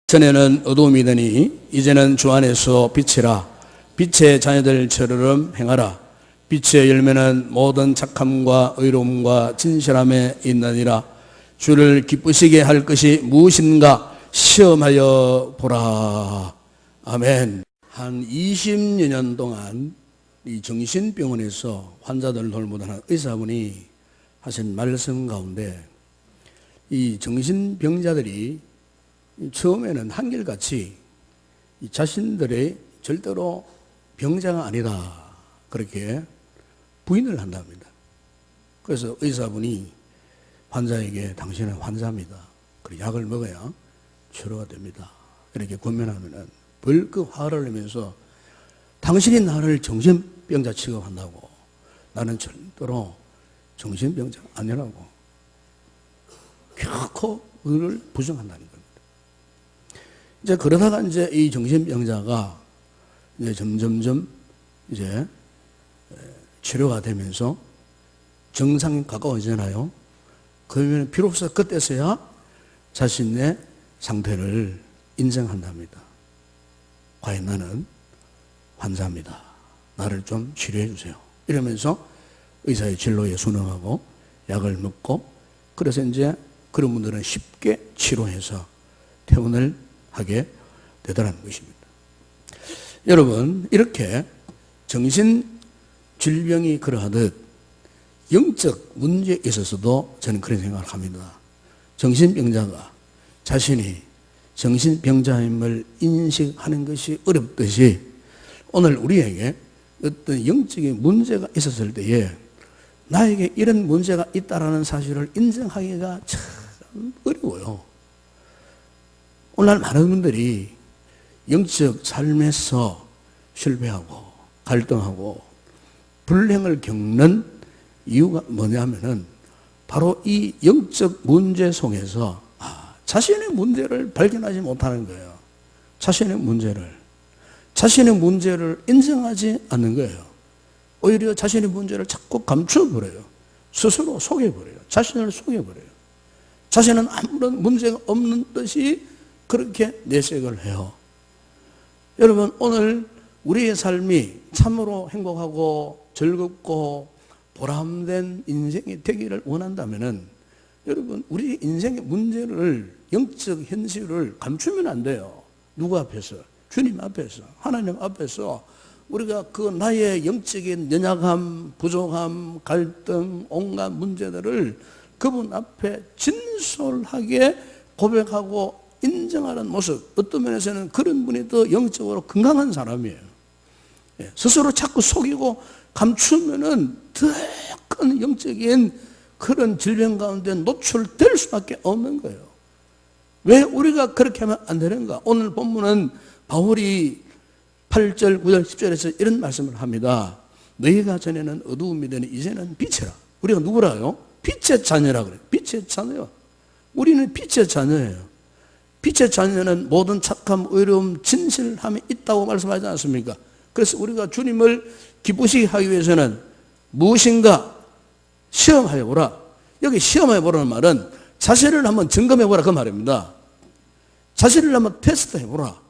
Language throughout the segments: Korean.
전에는 어두움이 되니 이제는 주 안에서 빛이라. 빛의 자녀들처럼 행하라. 빛의 열매는 모든 착함과 의로움과 진실함에 있느니라. 주를 기쁘시게 할 것이 무엇인가 시험하여 보라. 아멘. 한 20여 년 동안 이 정신병원에서 환자들을 돌보던 의사분이 하신 말씀 가운데 이 정신병자들이 처음에는 한결같이 자신들의 절대로 병자가 아니다 그렇게 부인을 한답니다. 그래서 의사분이 환자에게 당신은 환자입니다. 그리고 약을 먹어야 치료가 됩니다. 이렇게 권면하면은 벌컥 화를 내면서 당신이 나를 정신병자 취급한다고 나는 절대로 정신병자 아니라고 결코 그를 부정한다는 겁니다. 이제 그러다가 이제 이 정신병자가 이제 점점점 이제 치료가 되면서 정상이 가까워지잖아요. 그러면 비로소 그때서야 자신의 상태를 인정한답니다. 과연 나는 환자입니다. 나를 좀 치료해 주세요. 이러면서 의사의 진로에 순응하고 약을 먹고 그래서 이제 그런 분들은 쉽게 치료해서 퇴원을 하게 되더라는 것입니다. 여러분, 이렇게 정신질병이 그러하듯 영적 문제에 있어서도 저는 그런 생각을 합니다. 정신병자가 자신이 정신병자임을 인식하는 것이 어렵듯이 오늘 우리에게 어떤 영적인 문제가 있었을 때에 나에게 이런 문제가 있다라는 사실을 인정하기가 참 어려워요. 오늘날 많은 분들이 영적 삶에서 실패하고 갈등하고 불행을 겪는 이유가 뭐냐면은 바로 이 영적 문제 속에서 자신의 문제를 발견하지 못하는 거예요. 자신의 문제를 인정하지 않는 거예요. 오히려 자신의 문제를 자꾸 감춰버려요. 스스로 속여버려요. 자신을 속여버려요. 자신은 아무런 문제가 없는 듯이 그렇게 내색을 해요. 여러분, 오늘 우리의 삶이 참으로 행복하고 즐겁고 보람된 인생이 되기를 원한다면은 여러분, 우리 인생의 문제를, 영적 현실을 감추면 안 돼요. 누구 앞에서? 주님 앞에서, 하나님 앞에서 우리가 그 나의 영적인 연약함, 부족함, 갈등, 온갖 문제들을 그분 앞에 진솔하게 고백하고 인정하는 모습, 어떤 면에서는 그런 분이 더 영적으로 건강한 사람이에요. 스스로 자꾸 속이고 감추면은 더 큰 영적인 그런 질병 가운데 노출될 수밖에 없는 거예요. 왜 우리가 그렇게 하면 안 되는가? 오늘 본문은 바울이 8절, 9절, 10절에서 이런 말씀을 합니다. 너희가 전에는 어두움이 되니 이제는 빛이라. 우리가 누구라요? 빛의 자녀라 그래요. 빛의 자녀요. 우리는 빛의 자녀예요. 빛의 자녀는 모든 착함, 의로움, 진실함이 있다고 말씀하지 않습니까? 그래서 우리가 주님을 기쁘시게 하기 위해서는 무엇인가 시험하여 보라. 여기 시험하여 보라는 말은 자신을 한번 점검해 보라 그 말입니다. 자신을 한번 테스트해 보라.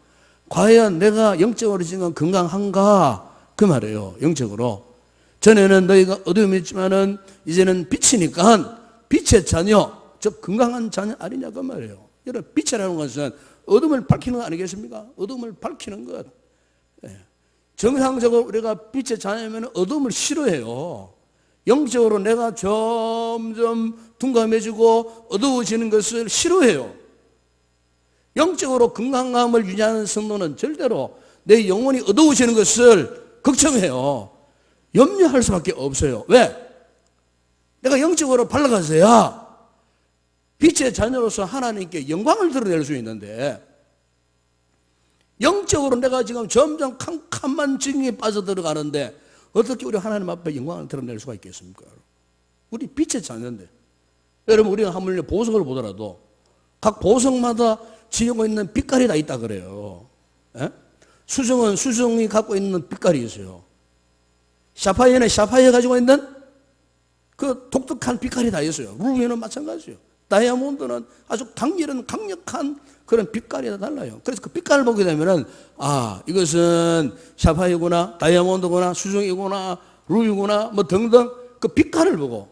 과연 내가 영적으로 지금 건강한가 그 말이에요. 영적으로. 전에는 너희가 어두움이 있지만은 이제는 빛이니까 빛의 자녀, 즉 건강한 자녀 아니냐 그 말이에요. 여러분, 빛이라는 것은 어둠을 밝히는 거 아니겠습니까? 어둠을 밝히는 것. 정상적으로 우리가 빛의 자녀면 어둠을 싫어해요. 영적으로 내가 점점 둔감해지고 어두워지는 것을 싫어해요. 영적으로 건강함을 유지하는 성도는 절대로 내 영혼이 어두워지는 것을 걱정해요. 염려할 수밖에 없어요. 왜? 내가 영적으로 밝아가서야 빛의 자녀로서 하나님께 영광을 드러낼 수 있는데 영적으로 내가 지금 점점 캄캄한 지경에 빠져들어가는데 어떻게 우리 하나님 앞에 영광을 드러낼 수가 있겠습니까? 우리 빛의 자녀인데 여러분, 우리가 하물며 보석을 보더라도 각 보석마다 지니고 있는 빛깔이 다 있다 그래요. 수정은 수정이 갖고 있는 빛깔이 있어요. 샤파이어는 샤파이어 가지고 있는 그 독특한 빛깔이 다 있어요. 루비는 마찬가지예요. 다이아몬드는 아주 강력한 그런 빛깔이 달라요. 그래서 그 빛깔을 보게 되면은, 아, 이것은 샤파이구나, 다이아몬드구나, 수정이구나, 루비구나, 뭐 등등 그 빛깔을 보고,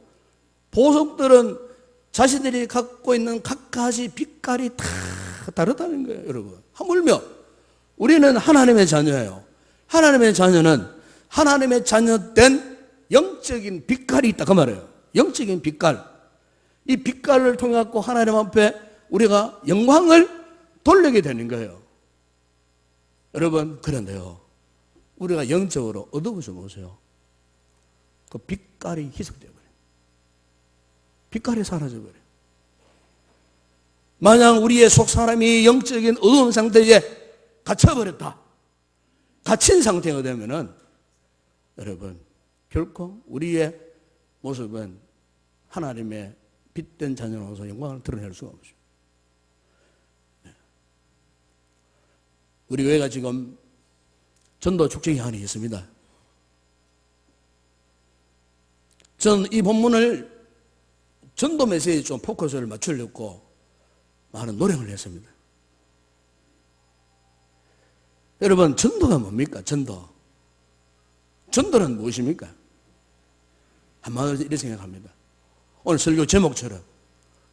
보석들은 자신들이 갖고 있는 각가지 빛깔이 다 다르다는 거예요, 여러분. 하물며 우리는 하나님의 자녀예요. 하나님의 자녀는 하나님의 자녀된 영적인 빛깔이 있다 그 말이에요. 영적인 빛깔. 이 빛깔을 통해 갖고 하나님 앞에 우리가 영광을 돌리게 되는 거예요. 여러분, 그런데요, 우리가 영적으로 어두워져 보세요. 그 빛깔이 희석되어 버려요. 빛깔이 사라져 버려요. 만약 우리의 속 사람이 영적인 어두운 상태에 갇혀버렸다, 갇힌 상태가 되면은 여러분, 결코 우리의 모습은 하나님의 빛된 자녀로서 영광을 드러낼 수가 없어요. 우리 교회가 지금 전도 축제 기간이 있습니다. 저는 이 본문을 전도 메시지에 좀 포커스를 맞추려고 많은 노력을 했습니다. 여러분, 전도가 뭡니까? 전도는 무엇입니까? 한마디로 이렇게 생각합니다. 오늘 설교 제목처럼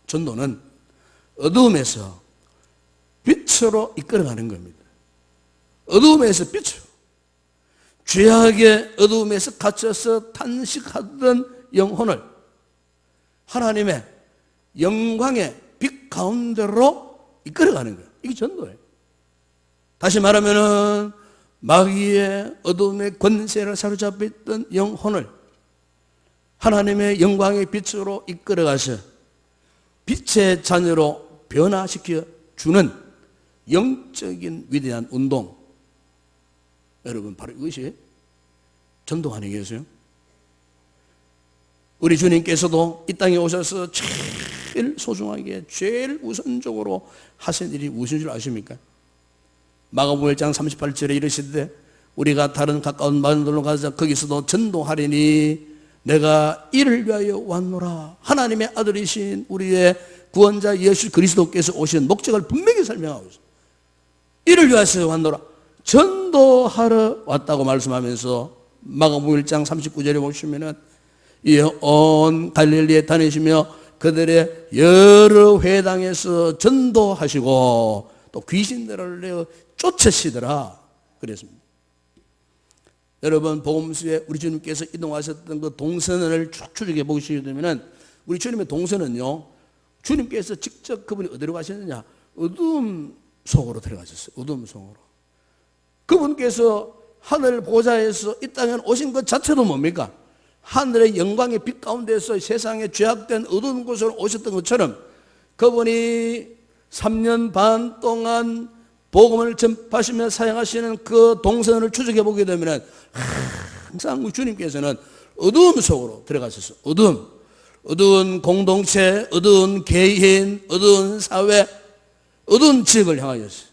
전도는 어두움에서 빛으로 이끌어가는 겁니다. 어두움에서 빛으로. 죄악의 어두움에서 갇혀서 탄식하던 영혼을 하나님의 영광의 빛 가운데로 이끌어가는 거예요. 이게 전도예요. 다시 말하면은 마귀의 어두움의 권세를 사로잡혀 있던 영혼을 하나님의 영광의 빛으로 이끌어가서 빛의 자녀로 변화시켜 주는 영적인 위대한 운동. 여러분, 바로 이것이 전도 아니겠어요? 우리 주님께서도 이 땅에 오셔서 제일 소중하게, 제일 우선적으로 하신 일이 무슨 줄 아십니까? 마가복음 1장 38절에 이르시되 우리가 다른 가까운 마을들로 가서 거기서도 전도하리니 내가 이를 위하여 왔노라. 하나님의 아들이신 우리의 구원자 예수 그리스도께서 오신 목적을 분명히 설명하고 있어요. 이를 위하여 왔노라. 전도하러 왔다고 말씀하면서 마가복음 1장 39절에 보시면은 온 갈릴리에 다니시며 그들의 여러 회당에서 전도하시고 또 귀신들을 내어 쫓으시더라 그랬습니다. 여러분, 복음서에 우리 주님께서 이동하셨던 그 동선을 쭉 추적해 보시게 되면은 우리 주님의 동선은요, 주님께서 직접 그분이 어디로 가셨느냐? 어두움 속으로 들어가셨어요. 어두움 속으로. 그분께서 하늘 보좌에서 이 땅에 오신 것 자체도 뭡니까? 하늘의 영광의 빛 가운데서 세상에 죄악된 어두운 곳으로 오셨던 것처럼 그분이 3년 반 동안 복음을 전파하시며 사용하시는 그 동선을 추적해 보게 되면 항상 주님께서는 어두움 속으로 들어가셔서 어두운 공동체, 어두운 개인, 어두운 사회, 어두운 지역을 향하셨어요.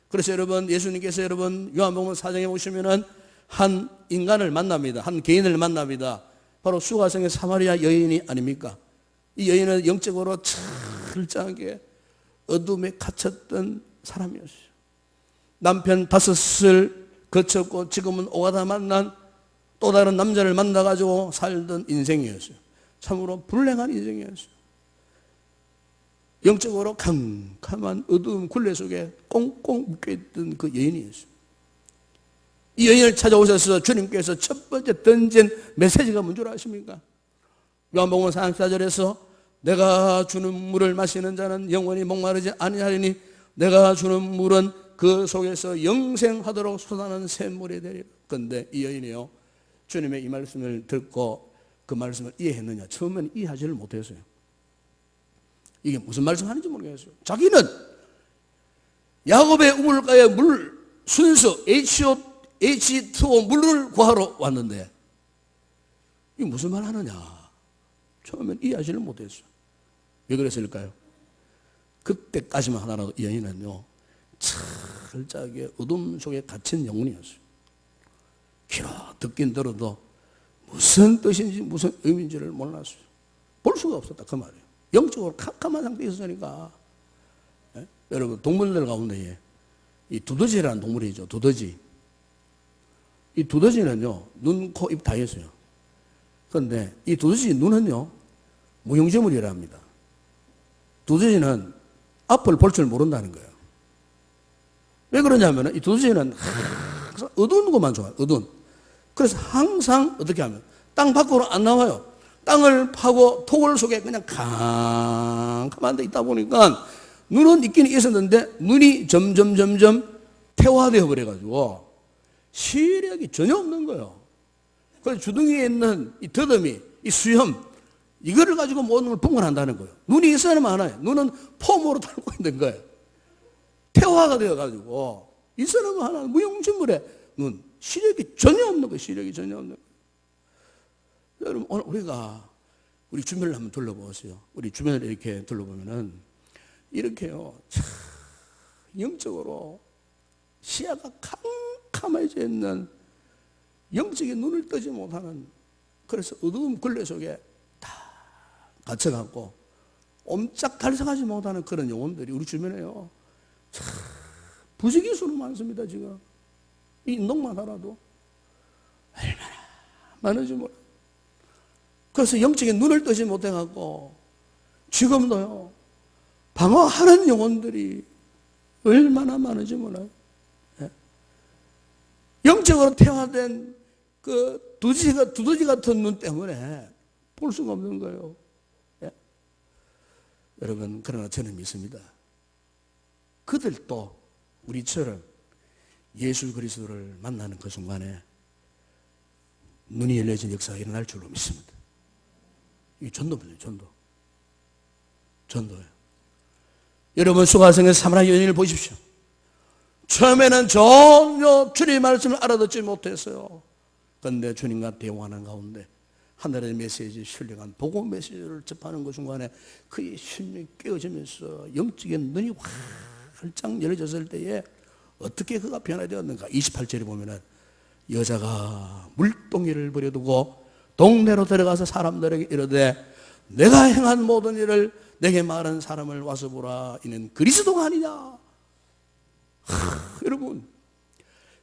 그래서 여러분, 예수님께서 여러분 요한복음 4장에 보시면은 한 인간을 만납니다. 한 개인을 만납니다. 바로 수가성의 사마리아 여인이 아닙니까? 이 여인은 영적으로 철저하게 어둠에 갇혔던 사람이었어요. 남편 5을 거쳤고 지금은 오가다 만난 또 다른 남자를 만나가지고 살던 인생이었어요. 참으로 불행한 인생이었어요. 영적으로 캄캄한 어두운 굴레 속에 꽁꽁 묶여있던 그 여인이었어요. 이 여인을 찾아오셔서 주님께서 첫 번째 던진 메시지가 뭔 줄 아십니까? 요한복음 4장 4절에서 내가 주는 물을 마시는 자는 영원히 목마르지 아니하리니 내가 주는 물은 그 속에서 영생하도록 솟아나는 샘물이 되리라. 그런데 이 여인이요, 주님의 이 말씀을 듣고 그 말씀을 이해했느냐? 처음에는 이해하지를 못했어요. 이게 무슨 말씀하는지 모르겠어요. 자기는 야곱의 우물가에 물 순수 H2O 물을 구하러 왔는데 이게 무슨 말 하느냐? 처음엔 이해하지를 못했어요. 왜 그랬을까요? 그때까지만 하나라도 이 여인은요, 철저하게 어둠 속에 갇힌 영혼이었어요. 길어 듣긴 들어도 무슨 뜻인지 무슨 의미인지를 몰랐어요. 볼 수가 없었다 그 말이에요. 영적으로 캄캄한 상태에 있으니까. 예? 여러분, 동물들 가운데 이 두더지라는 동물이죠. 두더지. 이 두더지는요, 눈, 코, 입 다 있어요. 그런데 이 두더지 눈은요, 무용지물이라 합니다. 두더지는 앞을 볼 줄 모른다는 거예요. 왜 그러냐면 이 두더지는 항상 어두운 것만 좋아해요. 어두운. 그래서 항상 어떻게 하면 땅 밖으로 안 나와요. 땅을 파고 토굴 속에 그냥 캄캄한 데 있다 보니까 눈은 있긴 있었는데 눈이 점점 퇴화되어 버려가지고 시력이 전혀 없는 거예요. 그래서 주둥이에 있는 이 더듬이, 이 수염, 이거를 가지고 모든 걸 분간한다는 거예요. 눈이 있어야만 하나요. 눈은 폼으로 달고 있는 거예요. 퇴화가 되어가지고 이 사람은 하나 무용지물의 눈, 시력이 전혀 없는 거예요. 시력이 전혀 없는 거예요. 여러분, 오늘 우리가 우리 주변을 한번 둘러보세요. 우리 주변을 이렇게 둘러보면은 이렇게요, 참 영적으로 시야가 캄캄해져 있는, 영적인 눈을 뜨지 못하는, 그래서 어두운 걸레 속에 다 갇혀갖고 옴짝달싹하지 못하는 그런 영혼들이 우리 주변에요, 참 부지기수로 많습니다. 지금 이 인동만 하라도 얼마나 많은지 몰라요. 그래서 영적인 눈을 뜨지 못해갖고 지금도요, 방황하는 영혼들이 얼마나 많은지 몰라요. 예? 영적으로 태화된 그 두더지 같은 눈 때문에 볼 수가 없는 거예요. 예? 여러분, 그러나 저는 믿습니다. 그들도 우리처럼 예수 그리스도를 만나는 그 순간에 눈이 열려진 역사가 일어날 줄로 믿습니다. 이게 전도입니다. 전도예요. 여러분, 수가성의 사마리아 여인을 보십시오. 처음에는 전혀 주님의 말씀을 알아듣지 못했어요. 그런데 주님과 대화하는 가운데 하늘의 메시지, 신령한 복음 메시지를 접하는 그 순간에 그의 심령이 깨어지면서 영적인 눈이 활짝 열려졌을 때에 어떻게 그가 변화되었는가. 28절에 보면은 여자가 물동이를 버려두고 동네로 들어가서 사람들에게 이르되 내가 행한 모든 일을 내게 말한 사람을 와서 보라. 이는 그리스도가 아니냐. 여러분,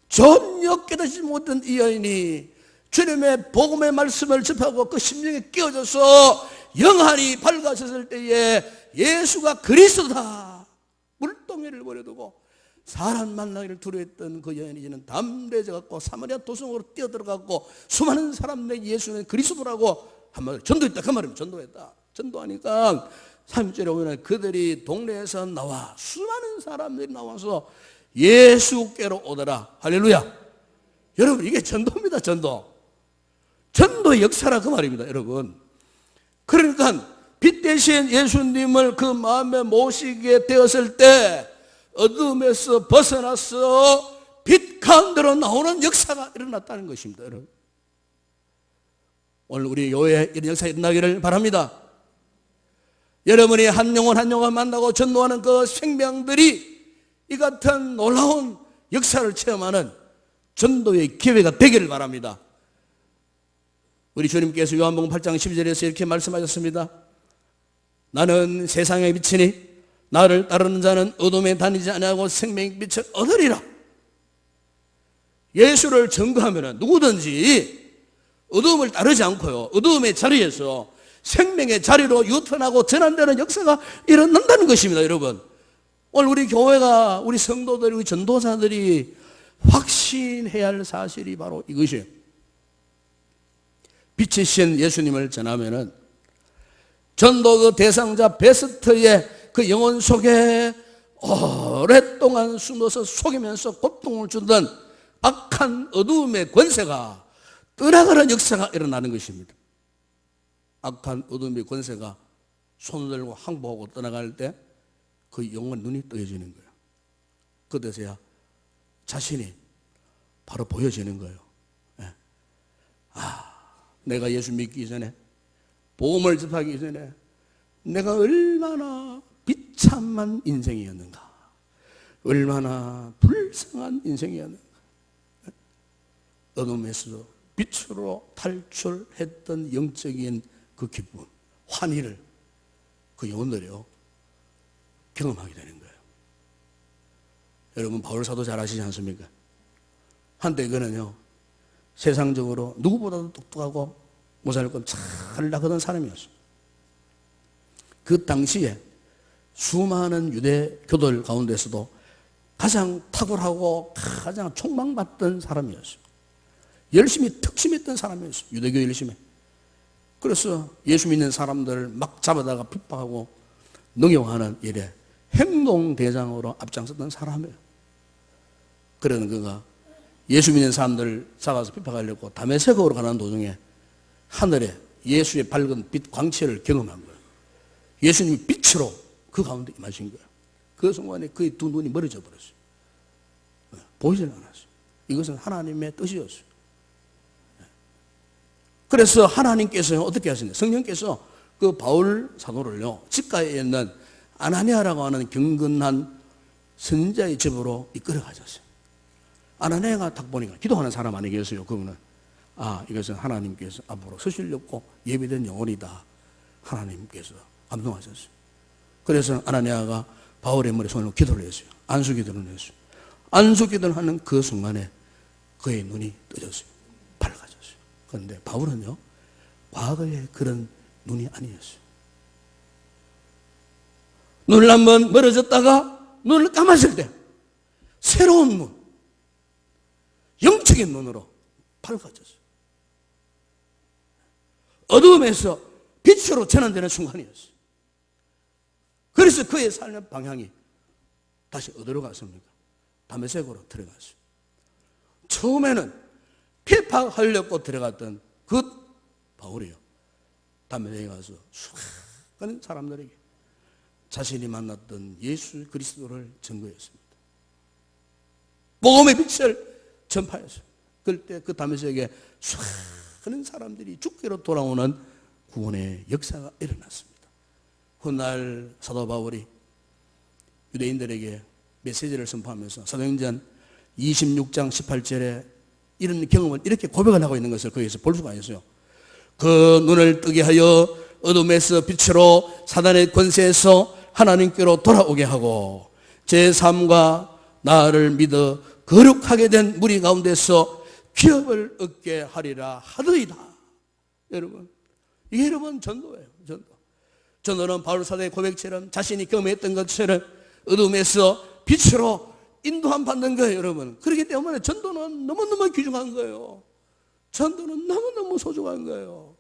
전혀 깨닫지 못한 이 여인이 주님의 복음의 말씀을 접하고 그 심령에 깨어져서 영안이 밝아졌을 때에 예수가 그리스도다. 물동이를 버려두고 사람 만나기를 두려워했던 그 여인이 이제는 담대해져갖고 사마리아 도성으로 뛰어들어갔고 수많은 사람들에게 예수는 그리스도라고 한마디로 전도했다. 그 말이면 전도했다. 전도하니까 3절에 보면 그들이 동네에서 나와 수많은 사람들이 나와서 예수께로 오더라. 할렐루야. 여러분, 이게 전도입니다. 전도의 역사라 그 말입니다. 여러분, 그러니까 빛 대신 예수님을 그 마음에 모시게 되었을 때 어둠에서 벗어나서 빛 가운데로 나오는 역사가 일어났다는 것입니다. 여러분, 오늘 우리 교회에 이런 역사가 일어나기를 바랍니다. 여러분이 한 영혼 한 영혼 만나고 전도하는 그 생명들이 이 같은 놀라운 역사를 체험하는 전도의 기회가 되기를 바랍니다. 우리 주님께서 요한복음 8장 12절에서 이렇게 말씀하셨습니다. 나는 세상의 빛이니 나를 따르는 자는 어둠에 다니지 아니하고 생명의 빛을 얻으리라. 예수를 증거하면 누구든지 어둠을 따르지 않고요, 어둠의 자리에서 생명의 자리로 유턴하고 전환되는 역사가 일어난다는 것입니다. 여러분, 오늘 우리 교회가, 우리 성도들이, 우리 전도사들이 확신해야 할 사실이 바로 이것이에요. 빛이신 예수님을 전하면은 전도 그 대상자 베스트의 그 영혼 속에 오랫동안 숨어서 속이면서 고통을 주던 악한 어두움의 권세가 떠나가는 역사가 일어나는 것입니다. 악한 어둠의 권세가 손을 들고 항복하고 떠나갈 때 그 영혼 눈이 떠져지는 거예요. 그때서야 자신이 바로 보여지는 거예요. 내가 예수 믿기 전에, 복음을 접하기 전에 내가 얼마나 비참한 인생이었는가, 얼마나 불쌍한 인생이었는가. 어둠에서 빛으로 탈출했던 영적인 그 기쁨, 환희를 그 영혼들이요 경험하게 되는 거예요. 여러분 바울 사도 잘 아시지 않습니까? 한때 그는요 세상적으로 누구보다도 똑똑하고 모살것 찰나거든 사람이었어요. 그 당시에 수많은 유대 교도들 가운데서도 가장 탁월하고 가장 촉망받던 사람이었어요. 열심히 특심했던 사람이었어요. 유대교 열심히. 그래서 예수 믿는 사람들을 막 잡아다가 핍박하고 능욕하는 일에 행동대장으로 앞장섰던 사람이에요. 그러는 그가 예수 믿는 사람들을 잡아서 핍박하려고 다메섹으로 가는 도중에 하늘에 예수의 밝은 빛 광채를 경험한 거예요. 예수님이 빛으로 그 가운데 임하신 거예요. 그 순간에 그의 두 눈이 멀어져 버렸어요. 보이질 않았어요. 이것은 하나님의 뜻이었어요. 그래서 하나님께서 어떻게 하시냐? 성령께서 그 바울 사도를요 집가에 있는 아나니아라고 하는 경건한 선지자의 집으로 이끌어 가셨어요. 아나니아가 딱 보니까 기도하는 사람 아니겠어요? 그분은 이것은 하나님께서 앞으로 서실렵고 예비된 영혼이다. 하나님께서 감동하셨어요. 그래서 아나니아가 바울의 머리에 손을 기도를 했어요. 안수 기도를 했어요. 안수 기도를 하는 그 순간에 그의 눈이 떠졌어요. 밝아졌어요. 그런데 바울은요 과거의 그런 눈이 아니었어요. 눈을 한번 멀어졌다가 눈을 감았을 때 새로운 눈, 영적인 눈으로 밝아졌어요. 어두움에서 빛으로 전환되는 순간이었어요. 그래서 그의 삶의 방향이 다시 어디로 갔습니까? 다메섹으로 들어갔어요. 처음에는 핍박하려고 들어갔던 그 바울이요 다메섹에 가서 수많은 사람들에게 자신이 만났던 예수 그리스도를 증거했습니다. 복음의 빛을 전파했어요. 그때 그 다메섹에 수많은 사람들이 죽기로 돌아오는 구원의 역사가 일어났습니다. 훗날 사도 바울이 유대인들에게 메시지를 선포하면서 사도행전 26장 18절에 이런 경험을 이렇게 고백을 하고 있는 것을 거기서 볼 수가 있어요. 그 눈을 뜨게 하여 어둠에서 빛으로 사단의 권세에서 하나님께로 돌아오게 하고 제 삶과 나를 믿어 거룩하게 된 무리 가운데서 기업을 얻게 하리라 하더이다. 여러분 이게 여러분 전도예요. 전도는 바울 사도의 고백처럼 자신이 경험했던 것처럼 어둠에서 빛으로 인도함 받는 거예요. 여러분 그렇기 때문에 전도는 너무너무 귀중한 거예요. 전도는 너무너무 소중한 거예요.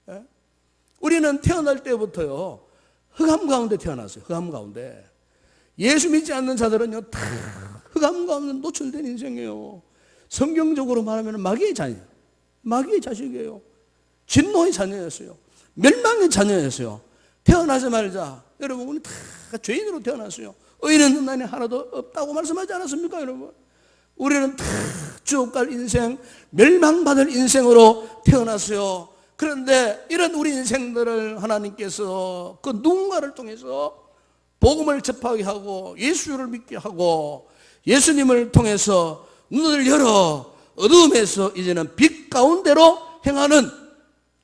예? 우리는 태어날 때부터요 흑암 가운데 태어났어요. 흑암 가운데. 예수 믿지 않는 자들은요 다 흑암 가운데 노출된 인생이에요. 성경적으로 말하면 마귀의 자녀, 마귀의 자식이에요. 진노의 자녀였어요. 멸망의 자녀였어요. 태어나자마자 여러분 우리 다 죄인으로 태어났어요. 의인은 인간이 하나도 없다고 말씀하지 않았습니까 여러분? 우리는 다 지옥 갈 인생, 멸망받을 인생으로 태어났어요. 그런데 이런 우리 인생들을 하나님께서 그 누군가를 통해서 복음을 접하게 하고 예수를 믿게 하고 예수님을 통해서 눈을 열어 어두움에서 이제는 빛 가운데로 행하는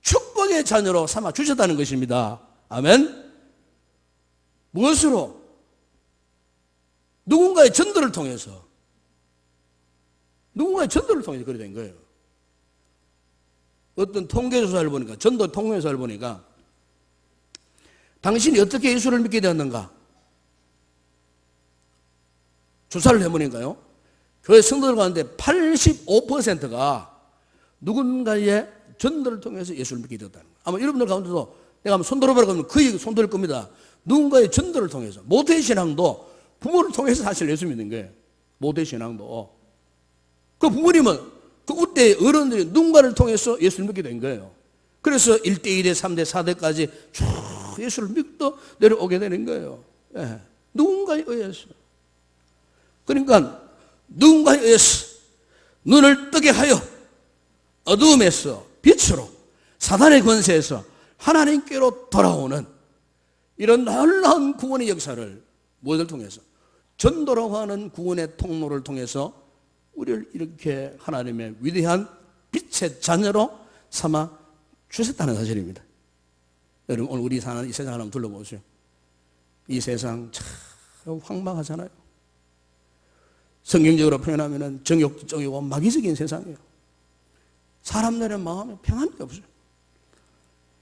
축복의 자녀로 삼아 주셨다는 것입니다. 아멘. 무엇으로? 누군가의 전도를 통해서 그렇게 된 거예요. 어떤 통계조사를 보니까 전도 통계조사를 보니까 당신이 어떻게 예수를 믿게 되었는가 조사를 해보니까요 교회 성도들 가운데 85%가 누군가의 전도를 통해서 예수를 믿게 되었다는 거예요. 아마 여러분들 가운데도 내가 한번 손 들어보라고 하면 거의 손 들 겁니다. 누군가의 전도를 통해서. 모태신앙도 부모를 통해서 사실 예수 믿는 거예요. 모태신앙도. 그 부모님은 그 우때 어른들이 누군가를 통해서 예수를 믿게 된 거예요. 그래서 1대, 2대, 3대, 4대까지 쭉 예수를 믿고 내려오게 되는 거예요. 예. 누군가에 의해서. 그러니까 누군가에 의해서 눈을 뜨게 하여 어두움에서 빛으로 사단의 권세에서 하나님께로 돌아오는 이런 놀라운 구원의 역사를 무엇을 통해서? 전도라고 하는 구원의 통로를 통해서 우리를 이렇게 하나님의 위대한 빛의 자녀로 삼아 주셨다는 사실입니다. 여러분 오늘 우리 사는 이 세상을 한번 둘러보세요. 이 세상 참 황망하잖아요. 성경적으로 표현하면 정욕적이고 마귀적인 세상이에요. 사람들의 마음에 평안이 없어요.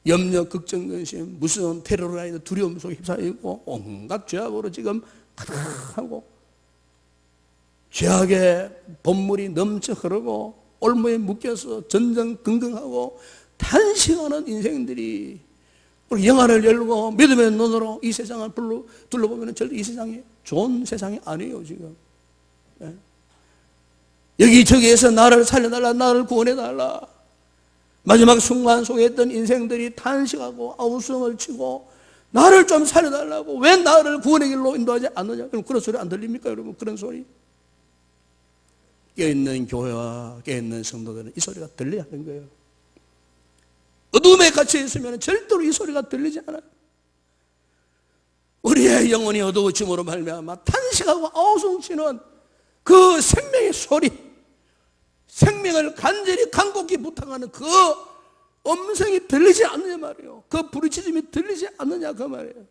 염려, 걱정, 근심, 무서운 테러로 인해 두려움 속에 휩싸이고 온갖 죄악으로 지금 가득하고 죄악의 본물이 넘쳐 흐르고 올무에 묶여서 전전긍긍하고 탄식하는 인생들이 영화를 열고 믿음의 눈으로 이 세상을 둘러보면 절대 이 세상이 좋은 세상이 아니에요 지금. 여기저기에서 나를 살려달라, 나를 구원해달라. 마지막 순간 속에 있던 인생들이 탄식하고 아우성을 치고 나를 좀 살려달라고, 왜 나를 구원의 길로 인도하지 않느냐. 그럼 그런 소리 안 들립니까 여러분? 그런 소리. 깨어있는 교회와 깨어있는 성도들은 이 소리가 들려야 하는 거예요. 어둠에 갇혀 있으면 절대로 이 소리가 들리지 않아요. 우리의 영혼이 어두워짐으로 말미암아 탄식하고 아우성치는 그 생명의 소리, 생명을 간절히 간곡히 부탁하는 그 음성이 들리지 않느냐 말이에요. 그 부르짖음이 들리지 않느냐 그 말이에요.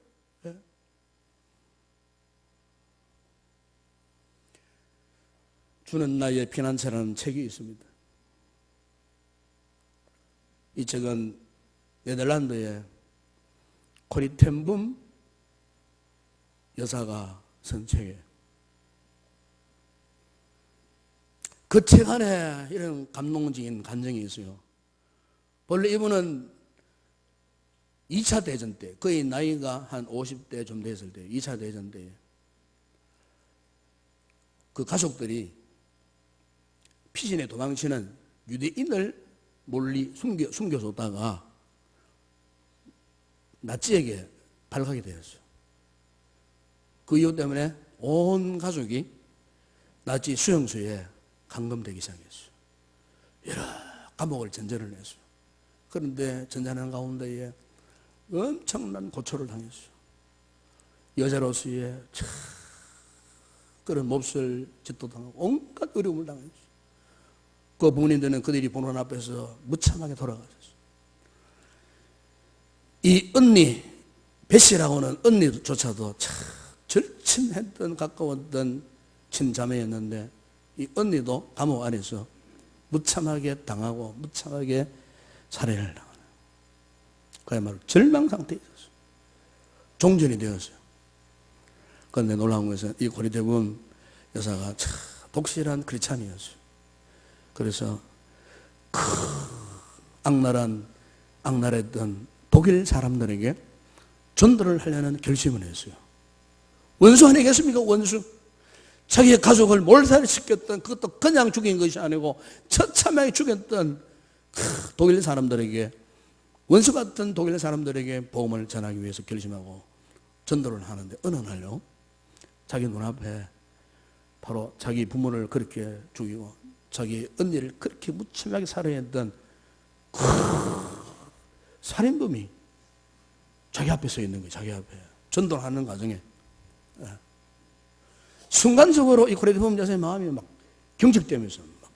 주는 나의 피난처라는 책이 있습니다. 이 책은 네덜란드의 코리 텐붐 여사가 쓴 책이에요. 그 책 안에 이런 감동적인 간증이 있어요. 원래 이분은 2차 대전 때, 거의 나이가 한 50대 좀 됐을 때, 2차 대전 때 그 가족들이 피신에 도망치는 유대인을 몰리 숨겨줬다가 나치에게 발각이 되었어요. 그 이유 때문에 온 가족이 나치 수용소에 감금되기 시작했어요. 여러 감옥을 전전을 했어요. 그런데 전전하는 가운데에 엄청난 고초를 당했어요. 여자로서의 그런 몹쓸 짓도 당하고 온갖 어려움을 당했어요. 그 부모님들은 그들이 보는 앞에서 무참하게 돌아가셨어요. 이 언니, 베시라고는 언니조차도 참 절친했던 가까웠던 친자매였는데 이 언니도 감옥 안에서 무참하게 당하고 무참하게 살해를 당하는, 그야말로 절망 상태에 있었어요. 종전이 되었어요. 그런데 놀라운 것은 이 고리대금 여사가 참 독실한 크리스찬이었어요. 그래서 그 악랄했던 독일 사람들에게 전도를 하려는 결심을 했어요. 원수 아니겠습니까? 원수. 자기의 가족을 몰살시켰던, 그것도 그냥 죽인 것이 아니고 처참하게 죽였던 독일 사람들에게, 원수 같은 독일 사람들에게 복음을 전하기 위해서 결심하고 전도를 하는데, 어느 날요 자기 눈앞에 바로 자기 부모를 그렇게 죽이고 자기 언니를 그렇게 무참하게 살해했던 그 살인범이 자기 앞에 서 있는 거예요. 자기 앞에 전도를 하는 과정에 순간적으로 이 고리대금 여사의 마음이 막 경직되면서 막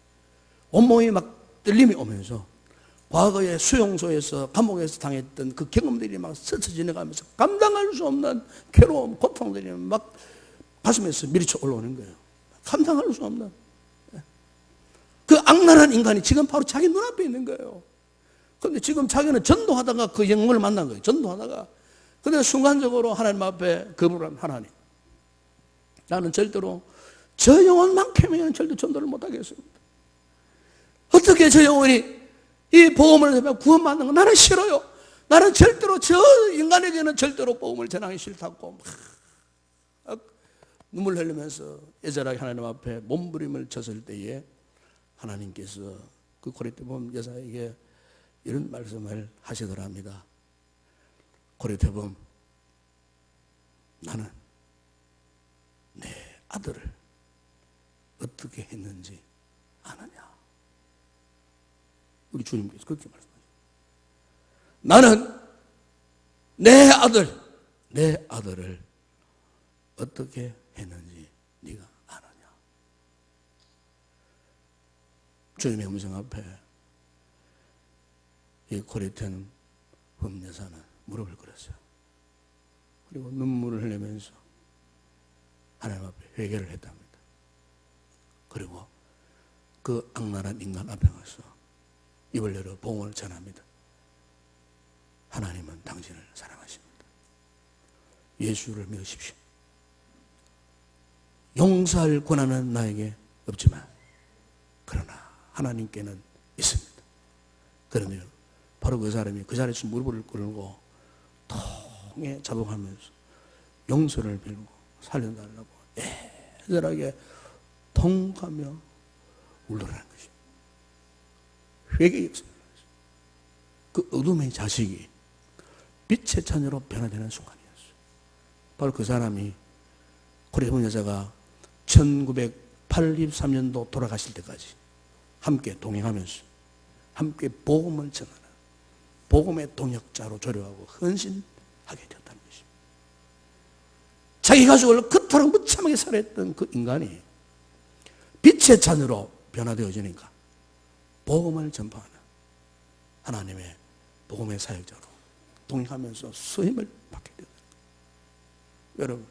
온몸이 막 떨림이 오면서 과거의 수용소에서 감옥에서 당했던 그 경험들이 막 스쳐 지나가면서 감당할 수 없는 괴로움, 고통들이 막 가슴에서 밀쳐 올라오는 거예요. 감당할 수 없는 그 악랄한 인간이 지금 바로 자기 눈앞에 있는 거예요. 그런데 지금 자기는 전도하다가 그 영웅을 만난 거예요. 전도하다가. 그런데 순간적으로 하나님 앞에 거부를 한 하나님, 나는 절대로 저 영혼만큼은 절대 전도를 못하겠습니다. 어떻게 저 영혼이 이 복음을 전하면 구원받는 거 나는 싫어요. 나는 절대로 저 인간에게는 절대로 복음을 전하기 싫다고 막 눈물 흘리면서 애절하게 하나님 앞에 몸부림을 쳤을 때에 하나님께서 그 고리대금 여사에게 이런 말씀을 하시더랍니다. 고리대금, 나는 내 아들을 어떻게 했는지 아느냐? 우리 주님께서 그렇게 말씀하셨어요. 나는 내 아들을 어떻게 했는지 네가 아느냐? 주님의 음성 앞에 이 고리대금 여사는 무릎을 꿇었어요. 그리고 눈물을 흘리면서 하나님 앞에 회개를 했답니다. 그리고 그 악랄한 인간 앞에 가서 입을 열어 복음을 전합니다. 하나님은 당신을 사랑하십니다. 예수를 믿으십시오. 용서할 권한은 나에게 없지만 그러나 하나님께는 있습니다. 그런데 바로 그 사람이 그 자리에서 무릎을 꿇고 통에 자복하면서 용서를 빌고 살려달라고 애절하게 통가며 울더라는 것입니다. 회개의 역사. 그 어둠의 자식이 빛의 자녀로 변화되는 순간이었어요. 바로 그 사람이 고레본 여자가 1983년도 돌아가실 때까지 함께 동행하면서 함께 복음을 전하는 복음의 동역자로 조력하고 헌신하게 되었다는 것입니다. 자기 가족을 그토록 무참하게 살해했던 그 인간이 빛의 자녀로 변화되어지니까 복음을 전파하는 하나님의 복음의 사역자로 동행하면서 쓰임을 받게 되었다. 여러분,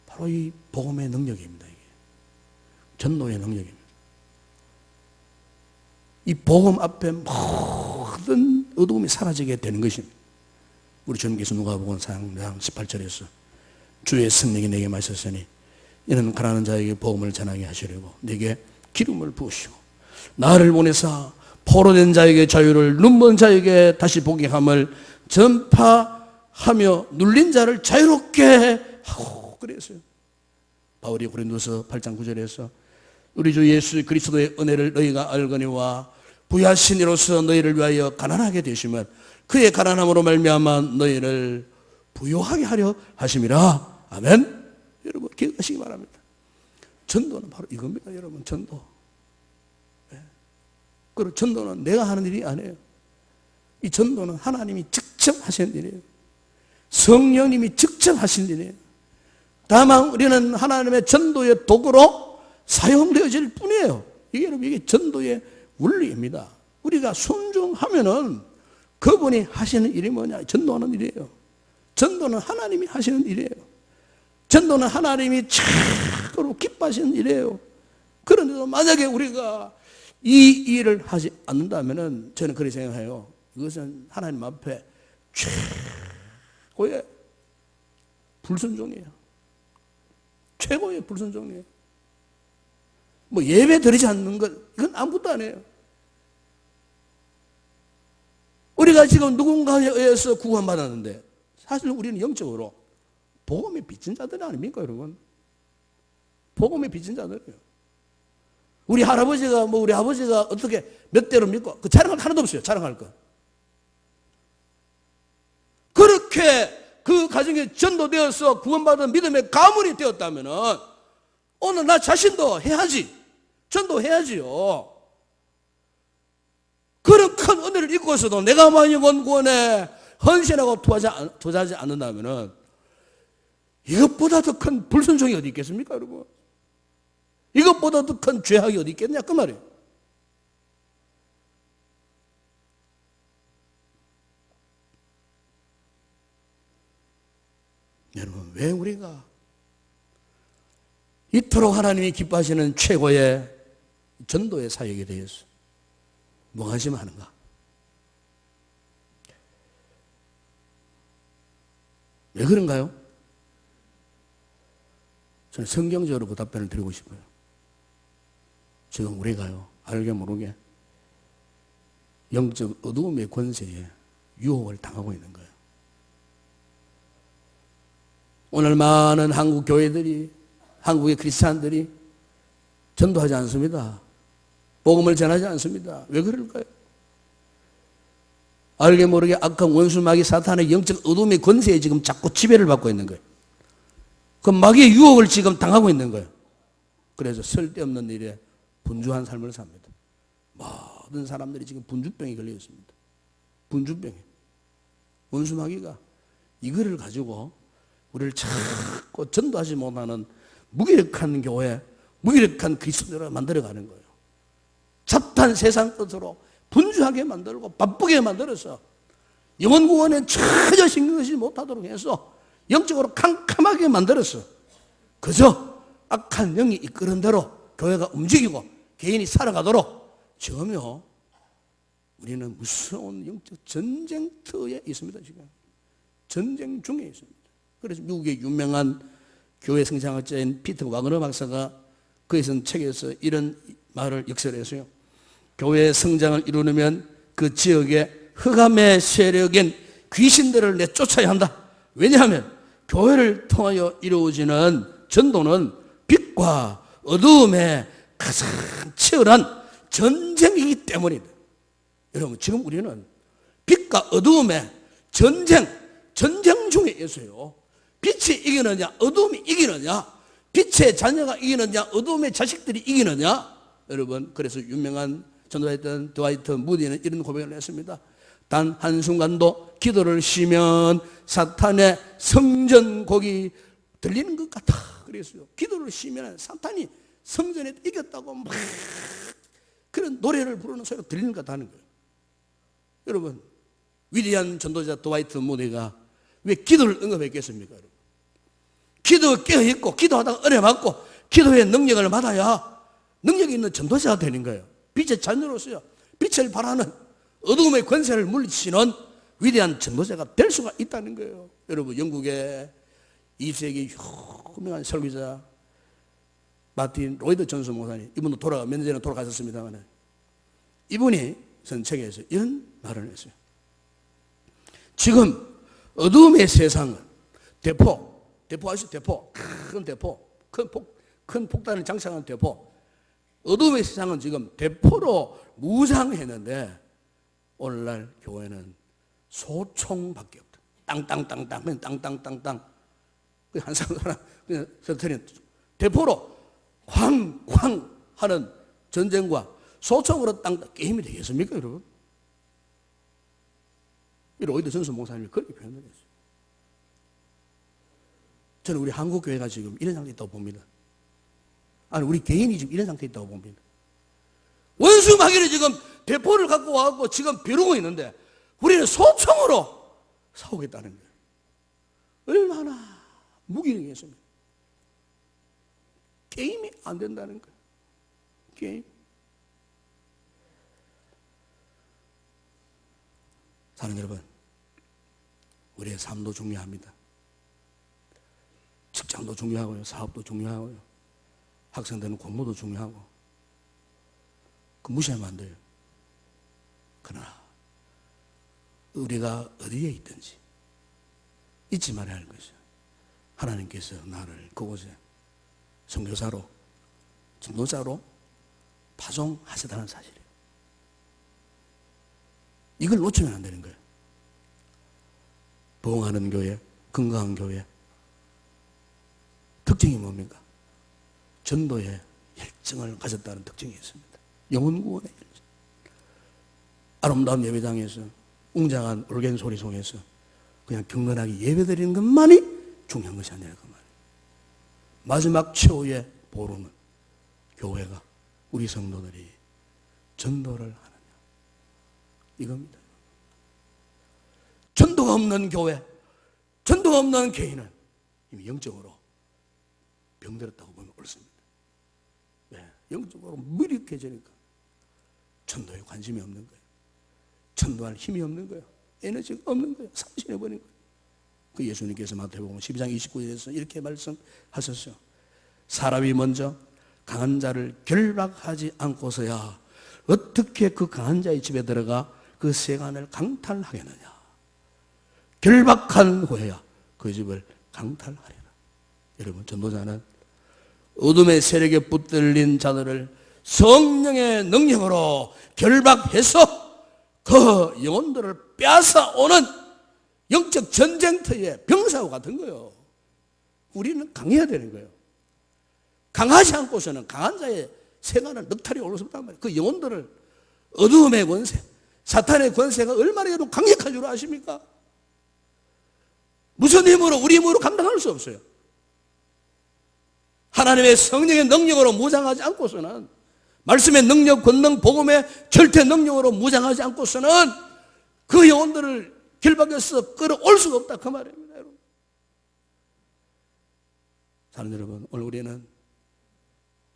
바로 이 복음의 능력입니다. 이게 전도의 능력입니다. 이 복음 앞에 모든 어두움이 사라지게 되는 것입니다. 우리 주님께서 누가복음 4장 18절에서 주의 성령이 내게 마셨으니 이는 가난한 자에게 복음을 전하게 하시려고 내게 기름을 부으시고 나를 보내사 포로된 자에게 자유를 눈먼 자에게 다시 보게 함을 전파하며 눌린 자를 자유롭게 하고 그랬어요. 바울이 고린도서 8장 9절에서 우리 주 예수 그리스도의 은혜를 너희가 알거니와 부유하신 이로서 너희를 위하여 가난하게 되시면 그의 가난함으로 말미암아 너희를 부유하게 하려 하심이라. 아멘. 여러분 기억하시기 바랍니다. 전도는 바로 이겁니다. 여러분 전도. 그리고 전도는 내가 하는 일이 아니에요. 이 전도는 하나님이 직접 하시는 일이에요. 성령님이 직접 하신 일이에요. 다만 우리는 하나님의 전도의 도구로 사용되어질 뿐이에요. 이게 전도의 원리입니다. 우리가 순종하면은 그분이 하시는 일이 뭐냐? 전도하는 일이에요. 전도는 하나님이 하시는 일이에요. 전도는 하나님이 최고로 기뻐하시는 일이에요. 그런데도 만약에 우리가 이 일을 하지 않는다면은 저는 그렇게 생각해요. 이것은 하나님 앞에 최고의 불순종이에요. 최고의 불순종이에요. 뭐 예배 드리지 않는 것 이건 아무것도 아니에요. 우리가 지금 누군가에 의해서 구원받았는데 사실 우리는 영적으로 복음에 빚진 자들이 아닙니까 여러분? 복음에 빚진 자들이에요. 우리 할아버지가 우리 아버지가 어떻게 몇 대로 믿고 그 자랑할 거 하나도 없어요. 자랑할 거. 그렇게 그 가정에 전도되어서 구원받은 믿음의 가문이 되었다면은 오늘 나 자신도 해야지. 전도해야지요. 그런 큰 은혜를 입고서도 내가 만약 원구원에 헌신하고 투자하지 않는다면은 이것보다 더 큰 불순종이 어디 있겠습니까, 여러분? 이것보다 더 큰 죄악이 어디 있겠냐, 그 말이에요. 여러분, 왜 우리가 이토록 하나님이 기뻐하시는 최고의 전도의 사역에 대해서 무관심하는가? 왜 그런가요? 저는 성경적으로 그 답변을 드리고 싶어요. 지금 우리가요, 알게 모르게 영적 어두움의 권세에 유혹을 당하고 있는 거예요. 오늘 많은 한국 교회들이, 한국의 크리스찬들이 전도하지 않습니다. 복음을 전하지 않습니다. 왜 그럴까요? 알게 모르게 악한 원수 마귀 사탄의 영적 어둠의 권세에 지금 자꾸 지배를 받고 있는 거예요. 그 마귀의 유혹을 지금 당하고 있는 거예요. 그래서 쓸데없는 일에 분주한 삶을 삽니다. 모든 사람들이 지금 분주병이 걸려 있습니다. 분주병이. 원수 마귀가 이거를 가지고 우리를 자꾸 전도하지 못하는 무기력한 교회, 무기력한 그리스도를 만들어가는 거예요. 잡다한 세상 뜻으로 분주하게 만들고 바쁘게 만들어서 영혼 구원에 전혀 신경 쓰지 못하도록 해서 영적으로 캄캄하게 만들었어. 그저 악한 영이 이끄는 대로 교회가 움직이고 개인이 살아가도록 전혀 우리는 무서운 영적 전쟁터에 있습니다. 지금 전쟁 중에 있습니다. 그래서 미국의 유명한 교회 성장학자인 피터 와그너 박사가 그에 쓴 책에서 이런 말을 역설했어요. 교회의 성장을 이루려면 그 지역의 흑암의 세력인 귀신들을 내쫓아야 한다. 왜냐하면 교회를 통하여 이루어지는 전도는 빛과 어두움의 가장 치열한 전쟁이기 때문이다. 여러분, 지금 우리는 빛과 어두움의 전쟁 중에 있어요. 빛이 이기느냐 어두움이 이기느냐, 빛의 자녀가 이기느냐 어두움의 자식들이 이기느냐. 여러분, 그래서 유명한 전도했던 드와이트 무디는 이런 고백을 했습니다. 단 한순간도 기도를 쉬면 사탄의 성전곡이 들리는 것 같아 그랬어요. 기도를 쉬면 사탄이 성전에 이겼다고 막 그런 노래를 부르는 소리가 들리는 것 같다는 거예요. 여러분, 위대한 전도자 드와이트 무디가 왜 기도를 언급했겠습니까? 여러분, 기도에 깨어있고 기도하다가 은혜받고 기도의 능력을 받아야 능력이 있는 전도자가 되는 거예요. 빛의 자녀로서요, 빛을 발하는 어두움의 권세를 물리치는 위대한 전도자가 될 수가 있다는 거예요. 여러분, 영국의 2세기 유명한 설교자 마틴 로이드 존스 목사님, 이분도 몇 년 전에 돌아가셨습니다만, 이분이 쓴 책에서 이런 말을 했어요. 지금 어두움의 세상은 대포 아시죠? 대포, 큰 폭탄을 장착한 대포. 어둠의 세상은 지금 대포로 무장했는데 오늘날 교회는 소총밖에 없다. 땅땅땅땅, 그냥 땅땅땅땅. 한 사람 그냥 터트리는 대포로 쾅쾅 하는 전쟁과 소총으로 땅땅 게임이 되겠습니까, 여러분? 로이드 존스 목사님이 그렇게 표현을 했어요. 저는 우리 한국 교회가 지금 이런 상태에 있다고 봅니다. 아니, 우리 개인이 지금 이런 상태에 있다고 봅니다. 원수 마귀를 지금 대포를 갖고 와갖고 지금 벼르고 있는데 우리는 소총으로 싸우겠다는 거예요. 얼마나 무기력했습니까? 게임이 안 된다는 거예요. 게임. 사는 여러분, 우리의 삶도 중요합니다. 직장도 중요하고요, 사업도 중요하고요, 학생들은 공부도 중요하고, 그 무시하면 안 돼요. 그러나 우리가 어디에 있든지 잊지 말아야 할 것이요, 하나님께서 나를 그곳에 선교사로, 전도자로 파송하셨다는 사실이에요. 이걸 놓치면 안 되는 거예요. 부흥하는 교회, 건강한 교회, 특징이 뭡니까? 전도의 열정을 가졌다는 특징이 있습니다. 영혼 구원의 열정. 아름다운 예배당에서 웅장한 올겐 소리 속에서 그냥 경건하게 예배드리는 것만이 중요한 것이 아니라 그 말이에요. 마지막 최후의 보루는 교회가, 우리 성도들이 전도를 하느냐, 이겁니다. 전도가 없는 교회, 전도가 없는 개인은 이미 영적으로 병들었다고 보면 옳습니다. 왜? 영적으로 무력해지니까 전도에 관심이 없는 거예요. 전도할 힘이 없는 거예요. 에너지가 없는 거예요. 상실해버린 거예요. 그 예수님께서 마태복음 12장 29절에서 이렇게 말씀하셨어요. 사람이 먼저 강한 자를 결박하지 않고서야 어떻게 그 강한 자의 집에 들어가 그 세간을 강탈하겠느냐. 결박한 후에야 그 집을 강탈하리라. 여러분, 전도자는 어둠의 세력에 붙들린 자들을 성령의 능력으로 결박해서 그 영혼들을 빼앗아오는 영적 전쟁터의 병사와 같은 거예요. 우리는 강해야 되는 거예요. 강하지 않고서는 강한 자의 세간을 넉탈이 올릴 수 없단 말이에요. 그 영혼들을 어두움의 권세, 사탄의 권세가 얼마나 여러분 강력한 줄 아십니까? 무슨 힘으로, 우리 힘으로 감당할 수 없어요. 하나님의 성령의 능력으로 무장하지 않고서는, 말씀의 능력, 권능, 복음의 절대 능력으로 무장하지 않고서는 그 영혼들을 길 밖에서 끌어올 수가 없다 그 말입니다. 여러분. 사는 여러분, 오늘 우리는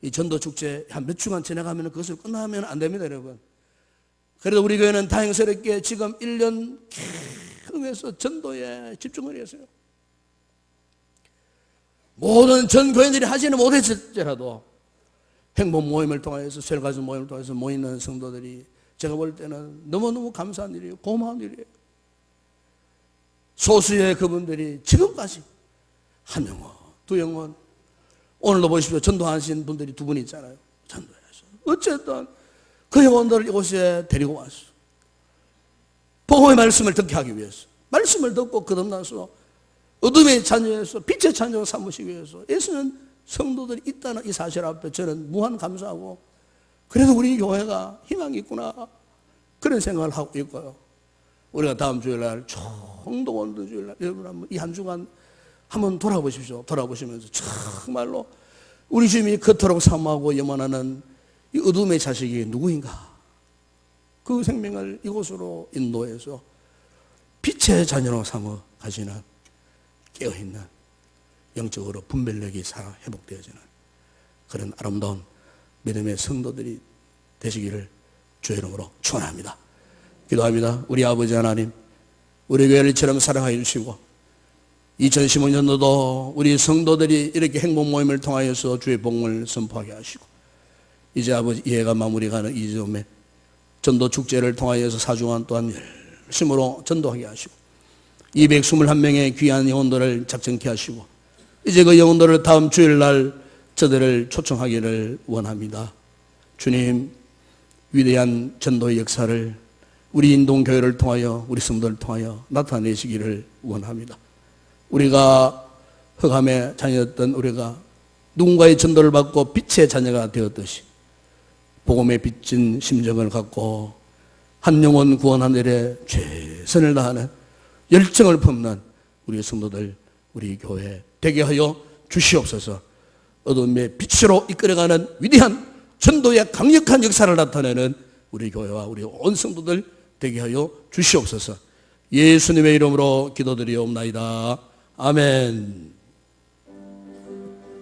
이 전도축제 한 몇 주간 지나가면 그것을 끝나면 안 됩니다. 여러분. 그래도 우리 교회는 다행스럽게 지금 1년 계속해서 전도에 집중을 했어요. 모든 전 교회들이 하지는 못했을지라도 행복 모임을 통해서 셀가족 모임을 통해서 모이는 성도들이 제가 볼 때는 너무너무 감사한 일이에요. 고마운 일이에요. 소수의 그분들이 지금까지 한 영혼, 두 영혼, 오늘도 보십시오. 전도하신 분들이 두 분 있잖아요. 전도해서 어쨌든 그 영혼들을 이곳에 데리고 왔어. 복음의 말씀을 듣게 하기 위해서, 말씀을 듣고 거듭나서 어둠의 자녀에서 빛의 자녀로 삼으시기 위해서 애쓰는 성도들이 있다는 이 사실 앞에 저는 무한 감사하고, 그래도 우리 교회가 희망이 있구나 그런 생각을 하고 있고요. 우리가 다음 주일날 총동원도 주일날 여러분 한번 이 한 주간 한번 돌아보십시오. 돌아보시면서 정말로 우리 주님이 그토록 사모하고 염원하는 이 어둠의 자식이 누구인가, 그 생명을 이곳으로 인도해서 빛의 자녀로 삼어 가시는 깨어있는 영적으로 분별력이 살아 회복되어지는 그런 아름다운 믿음의 성도들이 되시기를 주의 이름으로 축원합니다. 기도합니다. 우리 아버지 하나님, 우리 교회를 이처럼 사랑하여 주시고 2015년도도 우리 성도들이 이렇게 행복 모임을 통하여서 주의 복음을 선포하게 하시고, 이제 아버지 이해가 마무리가는 이 점에 전도 축제를 통하여서 4주간 또한 열심으로 전도하게 하시고 221명의 귀한 영혼들을 작정케 하시고, 이제 그 영혼들을 다음 주일날 저들을 초청하기를 원합니다. 주님, 위대한 전도의 역사를 우리 인동교회를 통하여 우리 성도를 통하여 나타내시기를 원합니다. 우리가 흑암의 자녀였던 우리가 누군가의 전도를 받고 빛의 자녀가 되었듯이 복음에 빚진 심정을 갖고 한 영혼 구원하는 일에 최선을 다하는 열정을 품는 우리 성도들, 우리 교회 되게 하여 주시옵소서. 어둠의 빛으로 이끌어가는 위대한 전도의 강력한 역사를 나타내는 우리 교회와 우리 온 성도들 되게 하여 주시옵소서. 예수님의 이름으로 기도드리옵나이다. 아멘.